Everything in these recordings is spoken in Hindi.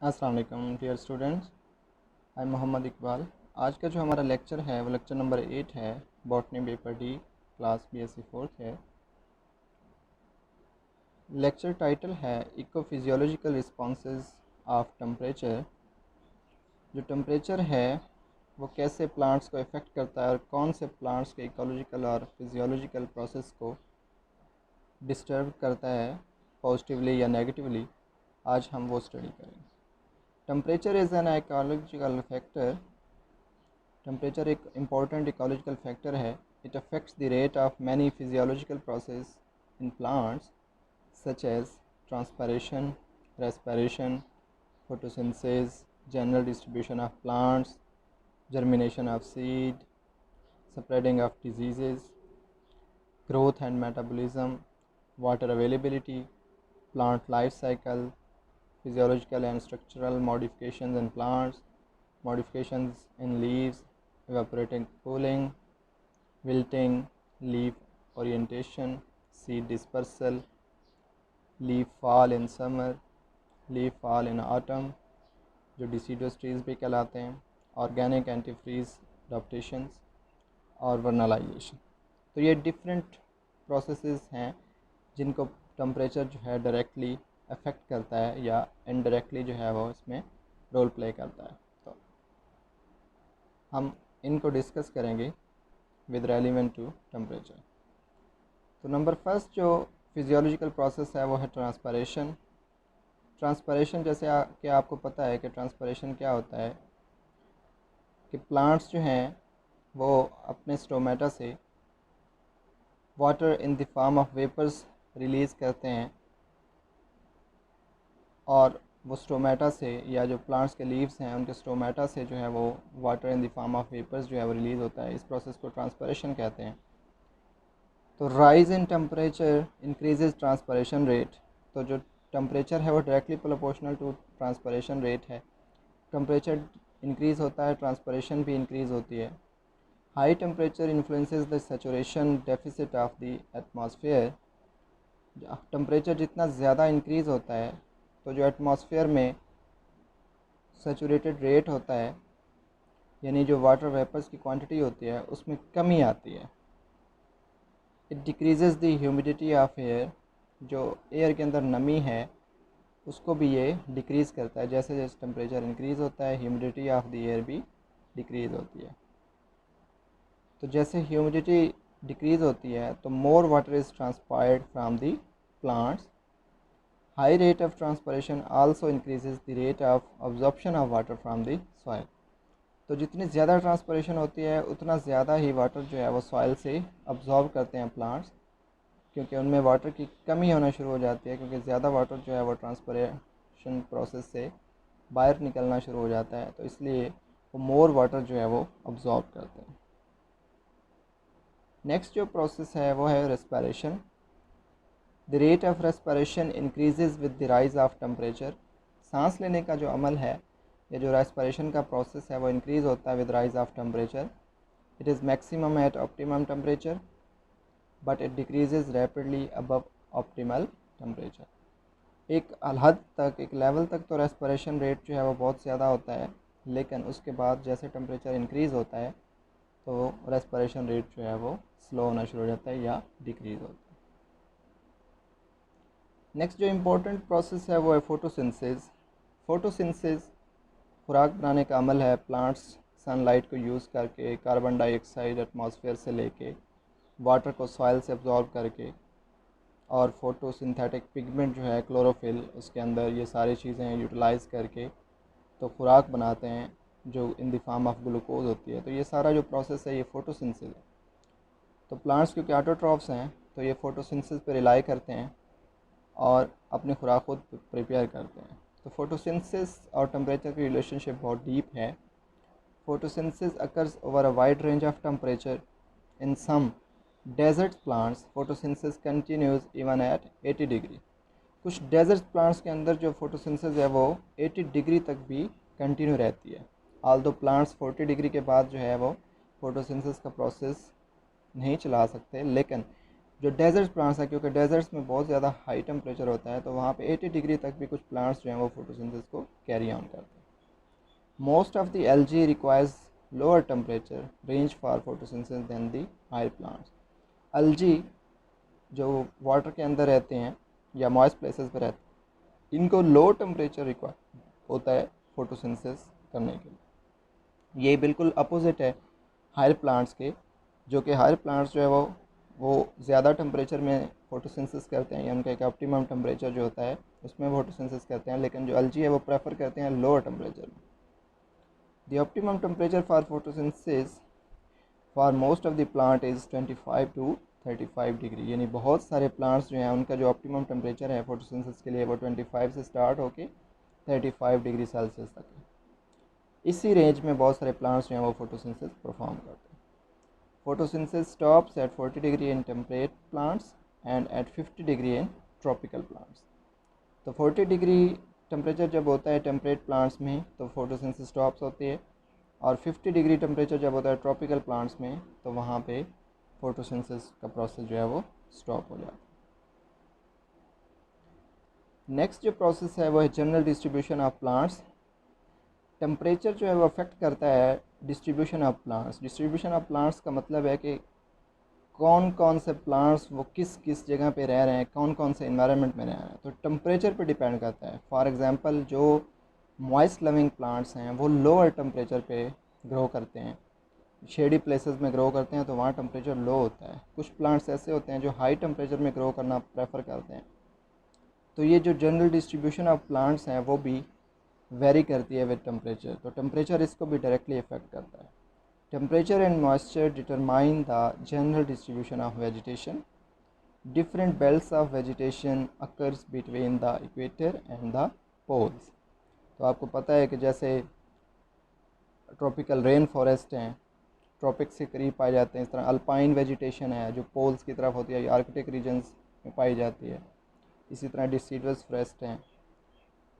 अस्सलाम वालेकुम डियर स्टूडेंट्स। आई मोहम्मद इकबाल। आज का जो हमारा लेक्चर है वो लेक्चर नंबर 8 है। Botany paper D, class BSc fourth है। लेक्चर टाइटल है eco physiological responses of temperature. जो टेम्परेचर है वो कैसे प्लांट्स को इफ़ेक्ट करता है और कौन से प्लांट्स के इकोलॉजिकल और फिजियोलॉजिकल प्रोसेस को डिस्टर्ब करता है पॉजिटिवली या नेगेटिवली। आज हम वो स्टडी करेंगे। Temperature is an ecological factor. Temperature एक इम्पॉर्टेंट इकोलॉजिकल फैक्टर है। It affects the rate of many physiological process in plants such as transpiration, respiration, photosynthesis, general distribution of plants, germination of seed, spreading of diseases, growth and metabolism, water availability, plant life cycle, physiological and structural modifications in plants, modifications in leaves, evaporating cooling, wilting, leaf orientation, seed dispersal, leaf fall in summer, leaf fall in autumn, जो डिसीडस ट्रीज भी कहलाते हैं, ऑर्गेनिक एंटीफ्रीज अडॉप्टेशंस और वर्नलाइजेशन। तो ये डिफरेंट प्रोसेसेस हैं जिनको टम्परेचर जो है डायरेक्टली अफेक्ट करता है या इनडायरेक्टली जो है वो इसमें रोल प्ले करता है। तो हम इनको डिस्कस करेंगे विद रेलिवेंट टू टेम्परेचर। तो नंबर फर्स्ट जो फिजियोलॉजिकल प्रोसेस है वो है ट्रांसपरेशन। ट्रांसपरेशन जैसे कि आपको पता है कि ट्रांसपरेशन क्या होता है कि प्लांट्स जो हैं वो अपने स्टोमेटा से water in the form of vapours release करते हैं और वो स्टोमेटा से या जो प्लांट्स के लीव्स हैं उनके स्टोमेटा से जो है वो water in the form of vapours जो है वो रिलीज़ होता है। इस प्रोसेस को ट्रांसपरेशन कहते हैं। तो rise in temperature increases transpiration rate. तो जो टेम्परेचर है वो directly proportional to transpiration rate है। टेम्परेचर इंक्रीज़ होता है, ट्रांसपरेशन भी इंक्रीज़ होती है। High temperature influences the saturation deficit of the atmosphere. Temperature जितना ज़्यादा इंक्रीज़ होता है तो जो एटमॉस्फेयर में सैचुरेटेड रेट होता है यानी जो वाटर वेपर्स की क्वांटिटी होती है उसमें कमी आती है। It decreases the humidity of air. जो एयर के अंदर नमी है उसको भी ये डिक्रीज़ करता है। जैसे जैसे टेम्परेचर इंक्रीज़ होता है ह्यूमिडिटी ऑफ द एयर भी डिक्रीज़ होती है। तो जैसे ह्यूमिडिटी डिक्रीज़ होती है तो more water is transpired from the plants. High rate of transpiration also increases the rate of absorption of water from the soil. तो जितनी ज़्यादा ट्रांसपरेशन होती है उतना ज़्यादा ही वाटर जो है वो सॉइल से अब्जॉर्ब करते हैं प्लांट्स, क्योंकि उनमें वाटर की कमी होना शुरू हो जाती है, क्योंकि ज़्यादा वाटर जो है वो ट्रांसपरेशन प्रोसेस से बाहर निकलना शुरू हो जाता है, तो इसलिए वो मोर वाटर जो है वो अब्जॉर्ब करते हैं। नेक्स्ट जो प्रोसेस है वो है respiration. The rate of respiration increases with the rise of temperature. सांस लेने का जो अमल है या जो रेस्पिरेशन का प्रोसेस है वो इंक्रीज़ होता है with rise of temperature. It is maximum at optimum temperature but it decreases rapidly above optimal temperature. एक हद तक, एक लेवल तक तो रेस्पिरेशन रेट जो है वो बहुत ज़्यादा होता है, लेकिन उसके बाद जैसे टेम्परेचर इंक्रीज़ होता है तो रेस्पिरेशन रेट जो है वो स्लो होना शुरू हो जाता है या डिक्रीज़ होता है। नेक्स्ट जो इम्पोर्टेंट प्रोसेस है वो है फोटोसिंथेसिस। फोटोसिंथेसिस खुराक बनाने का अमल है। प्लांट्स सनलाइट को यूज़ करके कार्बन डाइऑक्साइड एटमॉस्फेयर से लेके वाटर को सॉइल से अब्जॉर्ब करके और फोटोसिंथेटिक पिगमेंट जो है क्लोरोफिल उसके अंदर, ये सारी चीज़ें यूटिलाइज़ करके तो खुराक बनाते हैं जो इन द फॉर्म ऑफ ग्लूकोज होती है। तो ये सारा जो प्रोसेस है ये फोटोसिंथेसिस है। तो प्लांट्स क्योंकि ऑटोट्रॉफ्स हैं तो ये फोटोसिंथेसिस पे रिलाई करते हैं और अपनी खुराक खुद प्रिपेयर करते हैं। तो फोटोसिंथेसिस और टेम्परेचर की रिलेशनशिप बहुत डीप है। Photosynthesis occurs over a wide range of temperature. In some desert plants photosynthesis continues even at 80 degree. कुछ डेजर्ट प्लांट्स के अंदर जो फोटोसिंथेसिस है वो 80 डिग्री तक भी कंटिन्यू रहती है। आल्दो प्लांट्स 40 डिग्री के बाद जो है वो फोटोसिंथेसिस का प्रोसेस नहीं चला सकते, लेकिन जो डेजर्ट प्लांट्स हैं, क्योंकि डेजर्ट्स में बहुत ज़्यादा हाई टेम्परेचर होता है, तो वहाँ पे 80 डिग्री तक भी कुछ प्लांट्स जो हैं वो फोटोसिंथेसिस को कैरी ऑन करते हैं। Most of the algae requires lower temperature range for photosynthesis than the higher plants. Algae जो वाटर के अंदर रहते हैं या मॉइस्ट प्लेसेस पर रहते हैं, इनको लो टेम्परेचर रिक्वायर होता है फोटोसिंथेसिस करने के लिए। ये बिल्कुल अपोजिट है हायर प्लांट्स के, जो कि हायर प्लांट्स जो है वो ज़्यादा टेम्परेचर में फोटोसिंथेसिस करते हैं, या उनका एक ऑप्टिमम टेम्परेचर जो होता है उसमें फोटोसिंथेसिस करते हैं, लेकिन जो एल्गी है वो प्रेफर करते हैं लोअर टेम्परेचर में। The optimum temperature for photosynthesis for most of the plant is 25 to 35 degree, यानी बहुत सारे प्लांट्स जो हैं उनका जो ऑप्टिमम टेम्परेचर है फोटोसिंथेसिस के लिए वो 25 से स्टार्ट होके 35 डिग्री सेल्सियस तक है। इसी रेंज में बहुत सारे प्लांट्स जो हैं वो फोटोसिंथेसिस परफॉर्म करते हैं। Photosynthesis stops at 40 degree in temperate plants and at 50 degree in tropical plants. तो 40 डिग्री टेम्परेचर जब होता है टेम्परेट प्लांट्स में तो फोटोसिंथेसिस स्टॉप्स होती है, और 50 डिग्री टेम्परेचर जब होता है ट्रॉपिकल प्लांट्स में तो वहाँ पे फोटोसिंथेसिस का प्रोसेस जो है वो स्टॉप हो जाता है। नेक्स्ट जो प्रोसेस है वो है general distribution of plants. Temperature जो है वो अफेक्ट करता है distribution of plants. Distribution of plants का मतलब है कि कौन कौन से प्लांट्स वो किस किस जगह पे रह रहे हैं, कौन कौन से इन्वायरमेंट में रह रहे हैं, तो टेम्परेचर पे डिपेंड करता है। फॉर एग्जांपल जो मॉइस्ट लविंग प्लांट्स हैं वो लोअर टेम्परेचर पे ग्रो करते हैं, शेडी प्लेसेस में ग्रो करते हैं, तो वहाँ टेम्परेचर लो होता है। कुछ प्लांट्स ऐसे होते हैं जो हाई टेम्परेचर में ग्रो करना प्रेफर करते हैं। तो ये जो जनरल डिस्ट्रीब्यूशन ऑफ प्लांट्स हैं वो भी वेरी करती है विद टेम्परेचर, तो टेम्परेचर इसको भी डायरेक्टली इफेक्ट करता है। Temperature and moisture determine the general distribution of vegetation. Different belts of vegetation occurs between the equator and the poles. तो आपको पता है कि जैसे ट्रॉपिकल रेन फॉरेस्ट हैं, ट्रॉपिक्स के करीब पाए जाते हैं, इस तरह अल्पाइन वेजिटेशन है जो पोल्स की तरफ होती है, आर्कटिक रीजन्स में पाई जाती है। इसी तरह डिसीडुअस फॉरेस्ट हैं,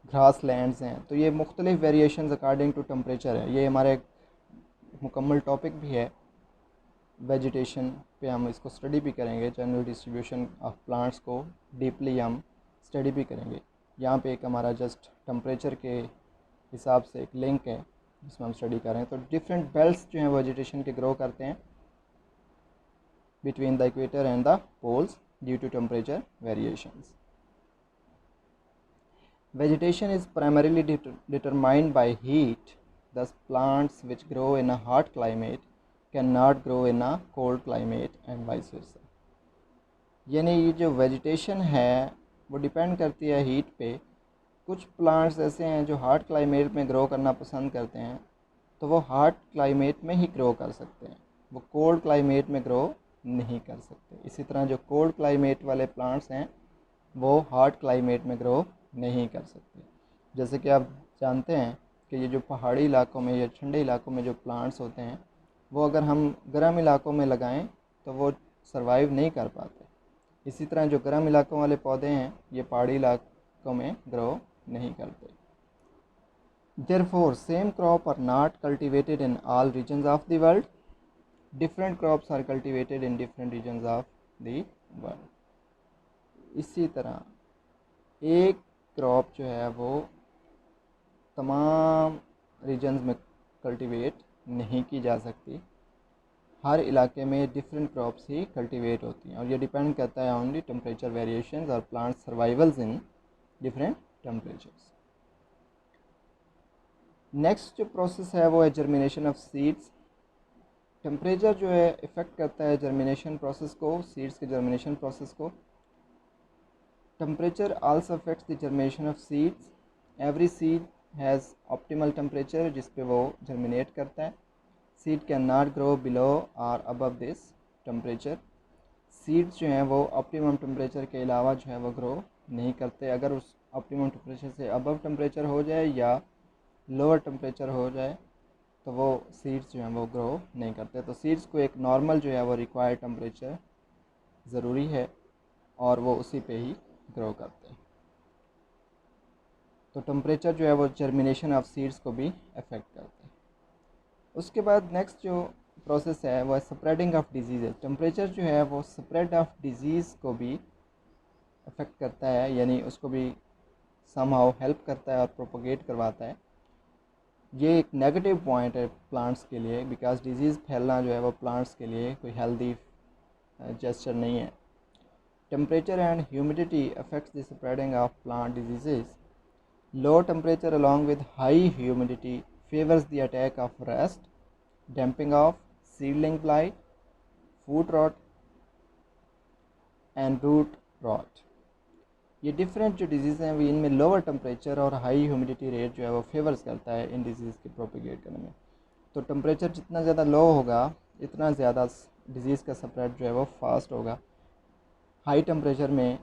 ग्रास लैंड्स हैं। तो ये मुख्तलिफ वेरिएशंस अकॉर्डिंग टू टेम्परेचर है। ये हमारा एक मुकम्मल टॉपिक भी है वेजिटेशन पे, हम इसको स्टडी भी करेंगे। जनरल डिस्ट्रीब्यूशन ऑफ प्लांट्स को डीपली हम स्टडी भी करेंगे। यहाँ पे एक हमारा जस्ट टेम्परेचर के हिसाब से एक लिंक है जिसमें हम स्टडी कर रहे हैं। तो डिफरेंट बेल्ट्स जो हैं वेजिटेशन के ग्रो करते हैं between the equator and the poles due to temperature variations. Vegetation is primarily determined by heat. Thus, plants which grow in a hot climate cannot grow in a cold climate and vice versa. यानी ये जो वेजिटेशन है वो डिपेंड करती है हीट पे। कुछ प्लांट्स ऐसे हैं जो हॉट क्लाइमेट में ग्रो करना पसंद करते हैं, तो वो हॉट क्लाइमेट में ही ग्रो कर सकते हैं, वो कोल्ड क्लाइमेट में ग्रो नहीं कर सकते। इसी तरह जो कोल्ड क्लाइमेट वाले प्लांट्स हैं वो हॉट क्लाइमेट में ग्रो नहीं कर सकते। जैसे कि आप जानते हैं कि ये जो पहाड़ी इलाकों में या ठंडे इलाकों में जो प्लांट्स होते हैं वो अगर हम गर्म इलाकों में लगाएं तो वो सरवाइव नहीं कर पाते। इसी तरह जो गर्म इलाकों वाले पौधे हैं ये पहाड़ी इलाकों में ग्रो नहीं करते। Therefore, same crop are not cultivated in all regions of the world. Different crops are cultivated in different regions of the world. इसी तरह एक क्रॉप जो है वो तमाम रीजन्स में कल्टीवेट नहीं की जा सकती। हर इलाके में डिफरेंट क्रॉप्स ही कल्टीवेट होती हैं, और ये डिपेंड करता है ऑन दी टेम्परेचर वेरिएशंस और plant survivals in different temperatures. Next जो प्रोसेस है वो है जर्मिनेशन ऑफ सीड्स। टेम्परेचर जो है इफ़ेक्ट करता है जर्मिनेशन प्रोसेस को, सीड्स के जर्मिनेशन प्रोसेस को। Temperature also affects the germination of seeds. Every seed has optimal temperature जिस पे वो जर्मिनेट करता है। Seed can not grow below और अबव दिस टेम्परेचर। सीड्स जो हैं वो ऑप्टिमम टेम्परेचर के अलावा जो है वो ग्रो नहीं करते। अगर उस ऑप्टिमम टेम्परेचर से अबव टेम्परेचर हो जाए या लोअर टेम्परेचर हो जाए तो वो सीड्स जो हैं वो ग्रो नहीं करते। तो सीड्स को एक नॉर्मल जो है वो रिक्वायर्ड टेम्परेचर ज़रूरी है और वो उसी पे ही ग्रो करते हैं। तो टेम्परेचर जो है वो जर्मिनेशन ऑफ सीड्स को भी अफेक्ट करते हैं। उसके बाद नेक्स्ट जो प्रोसेस है वो स्प्रेडिंग ऑफ डिजीज़ है। टेम्परेचर जो है वो स्प्रेड ऑफ डिजीज़ को भी अफेक्ट करता है, यानी उसको भी समहाउ हेल्प करता है और प्रोपोगेट करवाता है। ये एक नेगेटिव पॉइंट है प्लांट्स के लिए, बिकॉज डिजीज़ फैलना जो है वो प्लांट्स के लिए कोई हेल्दी जेस्चर नहीं है। Temperature and humidity affects the spreading of plant disease. Low temperature along with high humidity favors the attack of rust, damping of seedling blight, foot rot and root rot। ये डिफरेंट जो डिजीज़ हैं वो इनमें लोअर टेम्परेचर और हाई ह्यूमिडिटी रेट जो है वो फेवर्स करता है इन डिजीज़ के प्रोपिगेट करने में। तो टेम्परेचर जितना ज़्यादा लो होगा इतना ज़्यादा डिजीज़ का स्प्रेड जो है वो फास्ट होगा। हाई टेम्परेचर में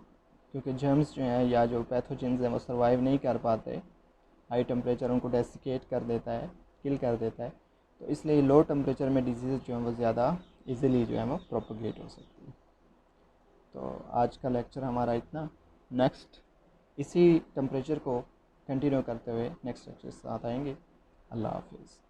क्योंकि जर्म्स जो हैं या जो पैथोजेंस हैं वो सर्वाइव नहीं कर पाते, हाई टेम्परेचर उनको डेसिकेट कर देता है, किल कर देता है, तो इसलिए लो टेम्परेचर में डिजीज़ जो हैं वो ज़्यादा इजीली जो है वो प्रोपोगेट हो सकती है। तो आज का लेक्चर हमारा इतना। नेक्स्ट इसी टेम्परेचर को कंटिन्यू करते हुए नेक्स्ट लेक्चर साथ आएंगे। अल्लाह हाफिज़।